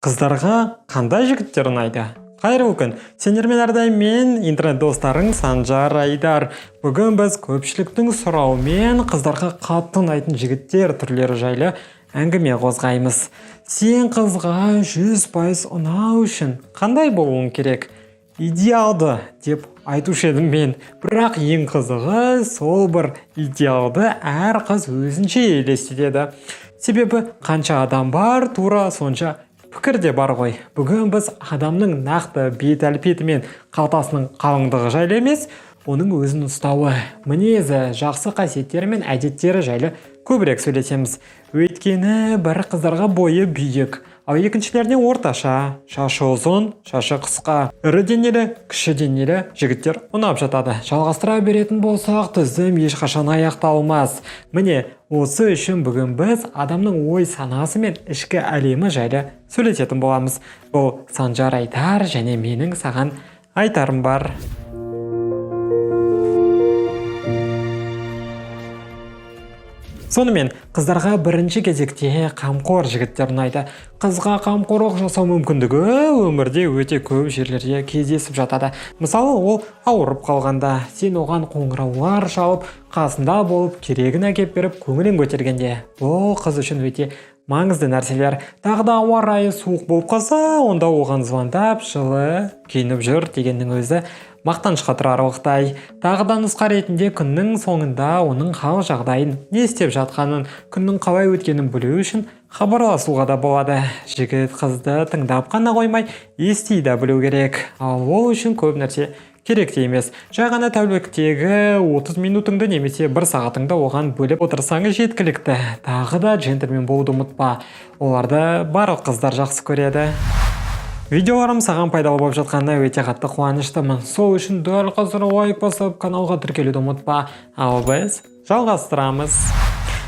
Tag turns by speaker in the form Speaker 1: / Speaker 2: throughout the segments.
Speaker 1: Қыздарға қандай жігіттер ұнайды? Қайырлы күн. Сендермен әрдайым мен интернет достарың Санжар Айдар. Бүгін біз көпшіліктің сұрауымен қыздарға қатты ұнайтын жігіттер түрлері жайлы әңгіме қозғаймыз. Сен қызға 100% ұнау үшін қандай болуың керек? Идеалды деп айтушы едім мен. Бірақ ең қызығы сол бір идеалды әр қыз өзінше елестетеді. Себебі қанша адам бар, тура сонша пікір де бар ғой. Бүгін біз адамның нақты бет әлпеті мен қалтасының қалыңдығы жайлы емес, оның өзін ұстауы, мінезі, жақсы қасиеттері мен әдеттері жайлы көбірек сөйлесеміз. Өйткені бір қыздарға бойы биік, ал екіншілеріне орташа, шашы ұзын, шашы қысқа, ірі денелі, кіші денелі жігіттер ұнап жатады. Жалғастыра беретін болсақ, тізім ешқашан аяқталмас. Міне, осы үшін бүгін біз адамның ой санасы мен ішкі әлемі жайлы сөйлесетін боламыз. Бұл Санжар Айдар және менің саған айтарым бар. Сонымен, қыздарға бірінші кезекте қамқор жігіттер ұнайды. Қызға қамқорлық жасау мүмкіндігі өмірде өте көп жерлерде кездесіп жатады. Мысалы, ол ауырып қалғанда, сен оған қоңыраулар шалып, қасында болып, керегін әкеп беріп, көңілін көтергенде. Бұл қыз үшін өте маңызды нәрселер. Тағы да ауа райы суық болып қалса, онда оған звондап, жылы киініп жүр дегеннің өзі мақтанышқа тұрарлықтай. Тағы да нұсқа ретінде күннің соңында оның хал жағдайын, не істеп жатқанын, күннің қалай өткенін білу үшін хабарласуға да болады. Жігіт қызды тыңдап қана қоймай, ести де білу керек. Ал ол үшін көп нәрсе керек те емес. Жай ғана тәуліктегі 30 минутыңды немесе 1 сағатыңды оған бөліп отырсаңыз жеткілікті. Тағы да джентльмен болуды ұмытпа. Оларды барлық қыздар жақсы көреді. Видеоларым саған пайдалы болып жатқанына өте қатты қуаныштымын. Сол үшін дәл қазір лайк басып, каналға тіркелуді ұмытпа. Ал біз жалғастырамыз.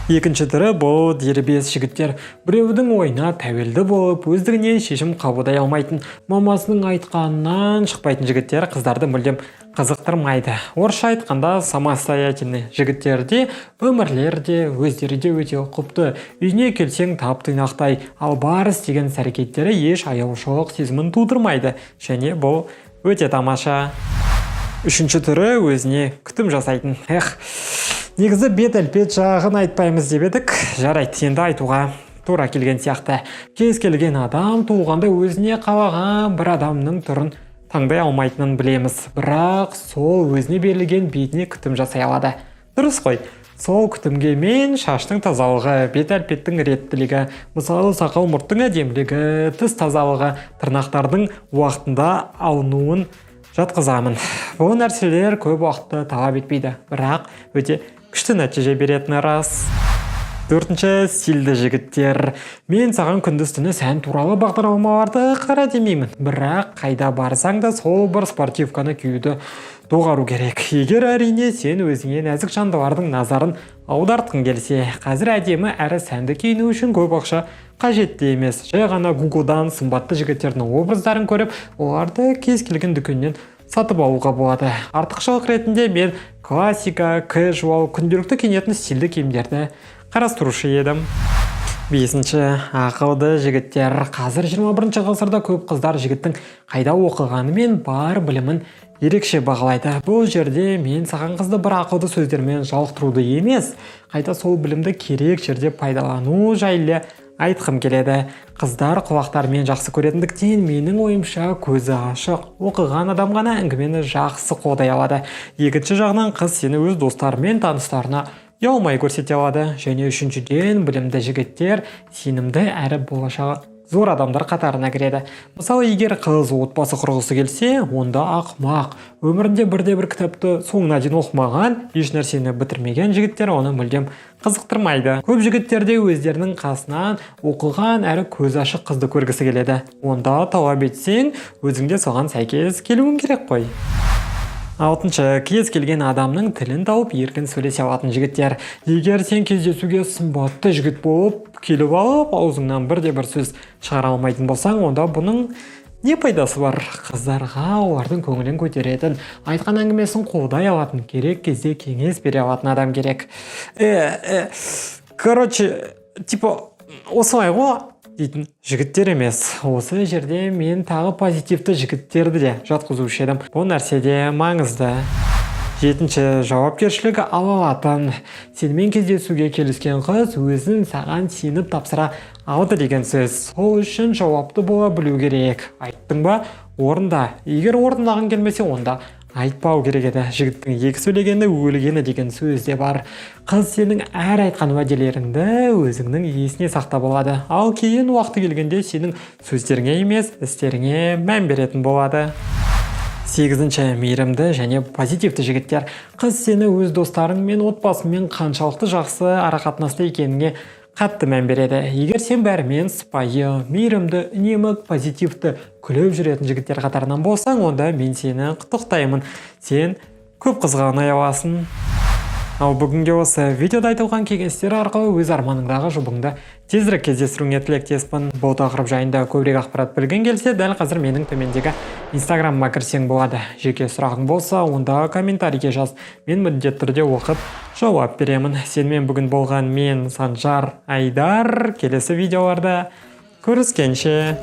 Speaker 1: Екінші түрі бұл дербес жігіттер. Біреудің ойына тәуелді болып, өздігінен шешім қабылдай алмайтын, мамасының айтқанынан шықпайтын жігіттер қыздарды мүлдем қызықтырмайды. Орысша айтқанда самостоятельный жігіттерде өмірлерде өздері де өте ұқыпты. Үйіне келсең тап-тұйнақтай, ал бар істеген іс-әрекеттері еш аяушылық сезімін тудырмайды. Және бұл өте тамаша. Үшінші түрі өзіне күтім жасайтын. Негізі бет әлпет жағын айтпаймыз деп едік. Жарайды, енді айтуға тура келген сияқты. Кез келген адам туылғанда өзіне қалаған бір адамның түрін таңдай алмайтынын білеміз. Бірақ сол өзіне берілген бетіне күтім жасай алады. Дұрыс қой. Сол күтімге мен шаштың тазалығы, бет әлпеттің реттілігі, мысалы сақал мұрттың әдемілігі, тіс тазалығы, тырнақтардың уақытында алынуын жатқызамын. Бұл нәрселер көп уақытты талап етпейді, бірақ өте күшті нәтиже беретіні рас. Төртінші, стильді жігіттер. Мен саған күндіз-түні сән туралы бағдарламаларды қара демеймін, бірақ қайда барсаң да сол бір спортивканы киюді доғару керек. Егер әрине сен өзіңе нәзік жандылардың назарын аудартқың келсе, қазір әдемі әрі сәнді киіну үшін көп ақша қажетті емес. Жай ғана Google'дан сымбатты жігіттердің образдарын көріп, оларды кез келген дүкеннен сатып алуға болады. Артықшылық ретінде мен классика, casual, күнделікті киінетін стильді киімдерді қарастырушы едім. Бесінші, ақылды жігіттер. Қазір 21 ғасырда көп қыздар жігіттің қайда оқығаны мен бар білімін ерекше бағалайды. Бұл жерде мен саған қызды бір ақылды сөздермен жалықтыруды емес, қайта сол білімді керек жерде пайдалану жайлы айтқым келеді. Қыздар құлақтарымен жақсы көретіндіктен менің ойымша көзі ашық, оқыған адам ғана әңгімені жақсы қолдай алады. Екінші жағынан қыз сені өз достары мен таныстарына ұялмай көрсете алады. Және үшіншіден білімді жігіттер сенімді әрі болашағы зор адамдар қатарына кіреді. Мысалы, егер қыз отбасы құрғысы келсе, онда ақымақ, өмірінде бірде-бір кітапты соңына дейін оқымаған, еш нәрсені бітірмеген жігіттер оны мүлдем қызықтырмайды. Көп жігіттерде өздерінің қасынан оқыған әрі көз ашық қызды көргісі келеді. Онда талап етсең, өзіңде соған сәйкес келуің керек қой. Алтыншы, кез келген адамның тілін тауып еркін сөйлесе алатын жігіттер. Егер сен кездесуге сымбатты жігіт болып, келіп алып, аузыңнан бірде-бір сөз шығара алмайтын болсаң, онда бұның не пайдасы бар? Қыздарға олардың көңілін көтеретін, айтқан әңгімесін қолдай алатын, керек кезде кеңес бере алатын адам керек. Короче, осылай ғой, дейтін жігіттер емес. Осы жерде мен тағы позитивті жігіттерді де жатқызушы едім. Бұл нәрсе де маңызды. 7-ші жауапкершілігі ала алатын. Сенімен кездесуге келіскен қыз өзін саған сеніп тапсыра алды деген сөз. Сол үшін жауапты бола білу керек. Айттың ба? Орында. Егер орындаған келмесе, онда айтпау керек еді. Жігіттің екі сөйлегені өлгені деген сөз де бар. Қыз сенің әр айтқан уәделеріңді өзіңнің есіне сақтап алады. Ал кейін уақыты келгенде сенің сөздеріңе емес, істеріңе мән беретін болады. 8-ші мейірімді және позитивті жігіттер. Қыз сені өз достарың мен отбасыңмен қаншалықты жақсы арақатынаста екеніңе қатты мән береді. Егер сен бәрімен сыпайы, мейірімді, үнемі позитивті күліп жүретін жігіттер қатарынан болсаң, онда мен сені құттықтаймын. Сен көп қызға ұнай аласың. Ал бүгінге осы видеода айтылған кеңестер арқылы өз арманыңдағы жұбыңды тезірек кездестіруіңе тілектеспін. Бұл тақырып жайында көбірек ақпарат білгің келсе, дәл қазір менің төмендегі инстаграмыма кірсең болады. Жеке сұрағың болса, онда комментарийге жаз. Мен міндетті түрде оқып жауап беремін. Сенімен бүгін болған мен Санжар Айдар. Келесі видеоларда көріскенше.